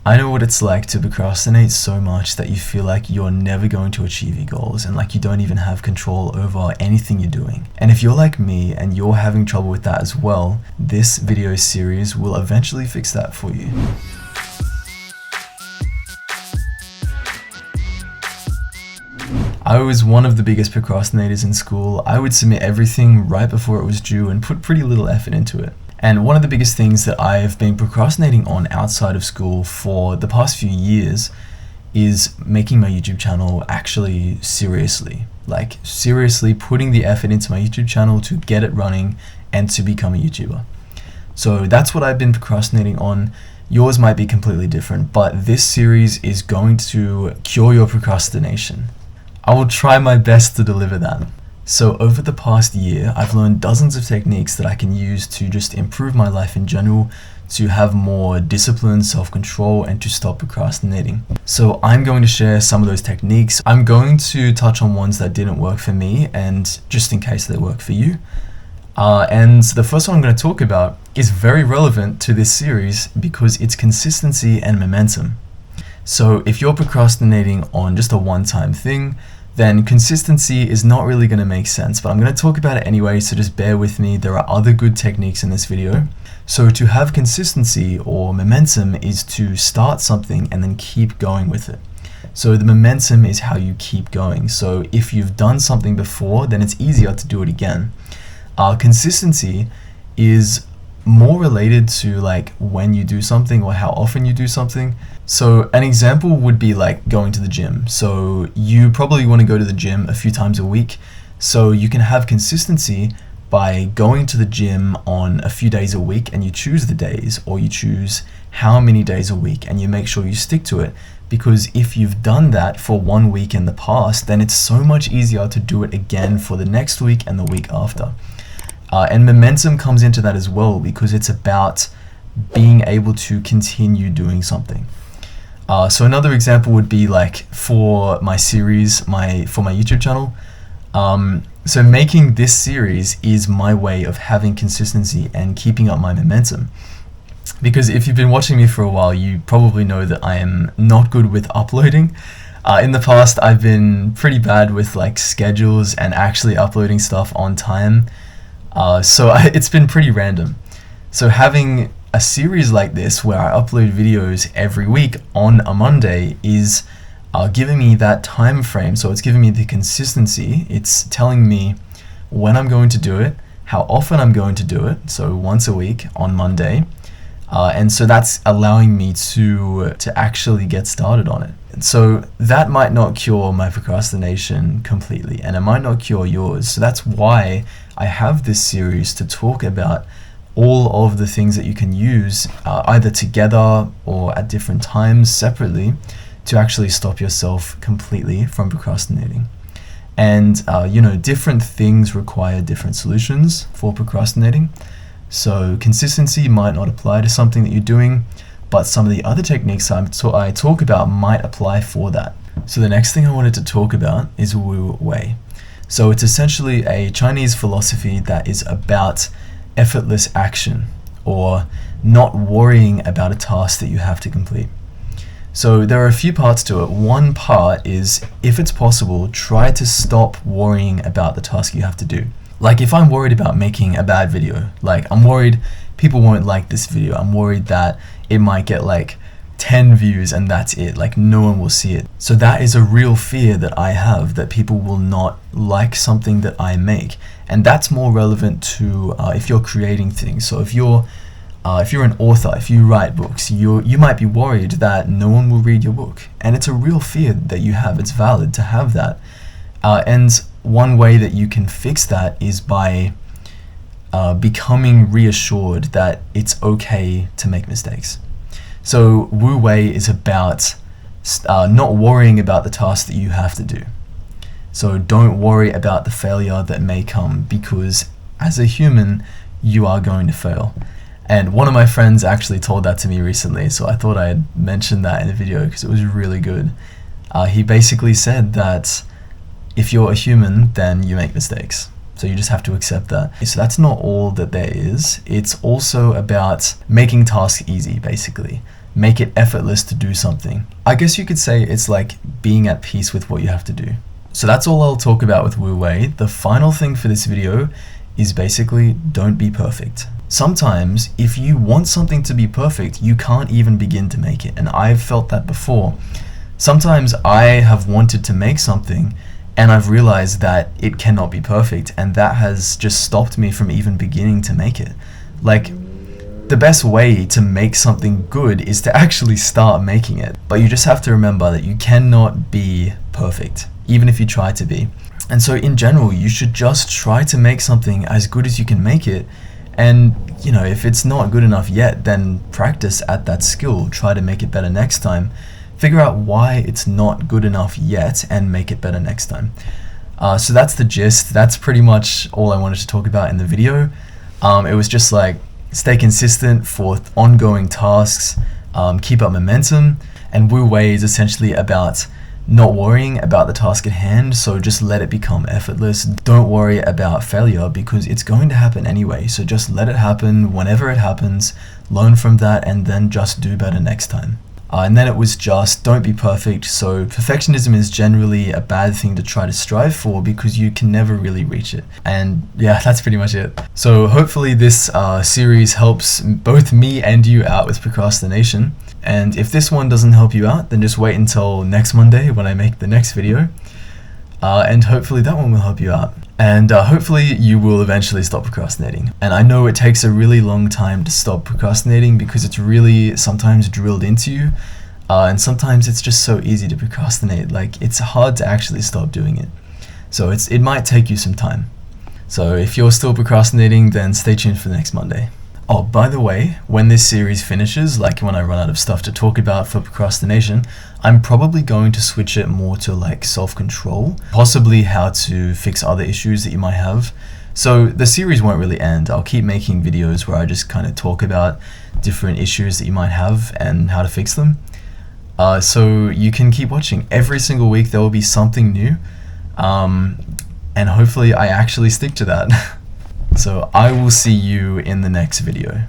I know what it's like to procrastinate so much that you feel like you're never going to achieve your goals and like you don't even have control over anything you're doing. And if you're like me and you're having trouble with that as well, this video series will eventually fix that for you. I was one of the biggest procrastinators in school. I would submit everything right before it was due and put pretty little effort into it. And one of the biggest things that I've been procrastinating on outside of school for the past few years is making my YouTube channel actually seriously. Like seriously putting the effort into my YouTube channel to get it running and to become a YouTuber. So that's what I've been procrastinating on. Yours might be completely different, but this series is going to cure your procrastination. I will try my best to deliver that. So over the past year, I've learned dozens of techniques that I can use to just improve my life in general, to have more discipline, self-control, and to stop procrastinating. So I'm going to share some of those techniques. I'm going to touch on ones that didn't work for me, and just in case they work for you. And the first one I'm going to talk about is very relevant to this series because it's consistency and momentum. So if you're procrastinating on just a one-time thing, then consistency is not really going to make sense, but I'm going to talk about it anyway, so just bear with me. There are other good techniques in this video. So to have consistency or momentum is to start something and then keep going with it. So the momentum is how you keep going. So if you've done something before, then it's easier to do it again. Consistency is more related to like when you do something or how often you do something. So an example would be like going to the gym. So you probably want to go to the gym a few times a week. So you can have consistency by going to the gym on a few days a week, and you choose the days, or you choose how many days a week, and you make sure you stick to it. Because if you've done that for 1 week in the past, then it's so much easier to do it again for the next week and the week after. And momentum comes into that as well, because it's about being able to continue doing something. So another example would be like for my series, for my YouTube channel. So making this series is my way of having consistency and keeping up my momentum. Because if you've been watching me for a while, you probably know that I am not good with uploading. In the past, I've been pretty bad with like schedules and actually uploading stuff on time. It's been pretty random. So having a series like this where I upload videos every week on a Monday is giving me that time frame. So it's giving me the consistency. It's telling me when I'm going to do it, how often I'm going to do it. So once a week on Monday. And so that's allowing me to actually get started on it. And so that might not cure my procrastination completely, and it might not cure yours. So that's why I have this series to talk about all of the things that you can use either together or at different times separately to actually stop yourself completely from procrastinating. And different things require different solutions for procrastinating. So consistency might not apply to something that you're doing, but some of the other techniques I talk about might apply for that. So the next thing I wanted to talk about is Wu Wei. So it's essentially a Chinese philosophy that is about effortless action, or not worrying about a task that you have to complete. So there are a few parts to it. One part is, if it's possible, try to stop worrying about the task you have to do. Like if I'm worried about making a bad video, like I'm worried people won't like this video, I'm worried that it might get like 10 views and that's it, like no one will see it. So that is a real fear that I have, that people will not like something that I make. And that's more relevant to if you're creating things. So if you're an author, if you write books, you might be worried that no one will read your book. And it's a real fear that you have. It's valid to have that. And one way that you can fix that is by becoming reassured that it's okay to make mistakes. So Wu Wei is about not worrying about the task that you have to do. So don't worry about the failure that may come, because as a human, you are going to fail. And one of my friends actually told that to me recently, so I thought I'd mention that in the video because it was really good. He basically said that if you're a human, then you make mistakes. So you just have to accept that. So that's not all that there is. It's also about making tasks easy, basically. make it effortless to do something. I guess you could say it's like being at peace with what you have to do. So that's all I'll talk about with Wu Wei. The final thing for this video is basically don't be perfect. Sometimes if you want something to be perfect, you can't even begin to make it. And I've felt that before. Sometimes I have wanted to make something and I've realized that it cannot be perfect, and that has just stopped me from even beginning to make it. Like, the best way to make something good is to actually start making it. But you just have to remember that you cannot be perfect, even if you try to be. And so in general, you should just try to make something as good as you can make it. And, you know, if it's not good enough yet, then practice at that skill. Try to make it better next time. Figure out why it's not good enough yet and make it better next time. So that's the gist. That's pretty much all I wanted to talk about in the video. It was just like, stay consistent for ongoing tasks, keep up momentum, and Wu Wei is essentially about not worrying about the task at hand, so just let it become effortless. Don't worry about failure because it's going to happen anyway, so just let it happen whenever it happens, learn from that, and then just do better next time. And then it was just don't be perfect. So perfectionism is generally a bad thing to try to strive for because you can never really reach it. And yeah, that's pretty much it. So hopefully this series helps both me and you out with procrastination. And if this one doesn't help you out, then just wait until next Monday when I make the next video. And hopefully that one will help you out. And hopefully you will eventually stop procrastinating. And I know it takes a really long time to stop procrastinating because it's really sometimes drilled into you. And sometimes it's just so easy to procrastinate. Like, it's hard to actually stop doing it. So it might take you some time. So if you're still procrastinating, then stay tuned for the next Monday. Oh, by the way, when this series finishes, like when I run out of stuff to talk about for procrastination, I'm probably going to switch it more to like self-control, possibly how to fix other issues that you might have. So the series won't really end. I'll keep making videos where I just kind of talk about different issues that you might have and how to fix them. So you can keep watching. Every single week there will be something new. And hopefully I actually stick to that. So I will see you in the next video.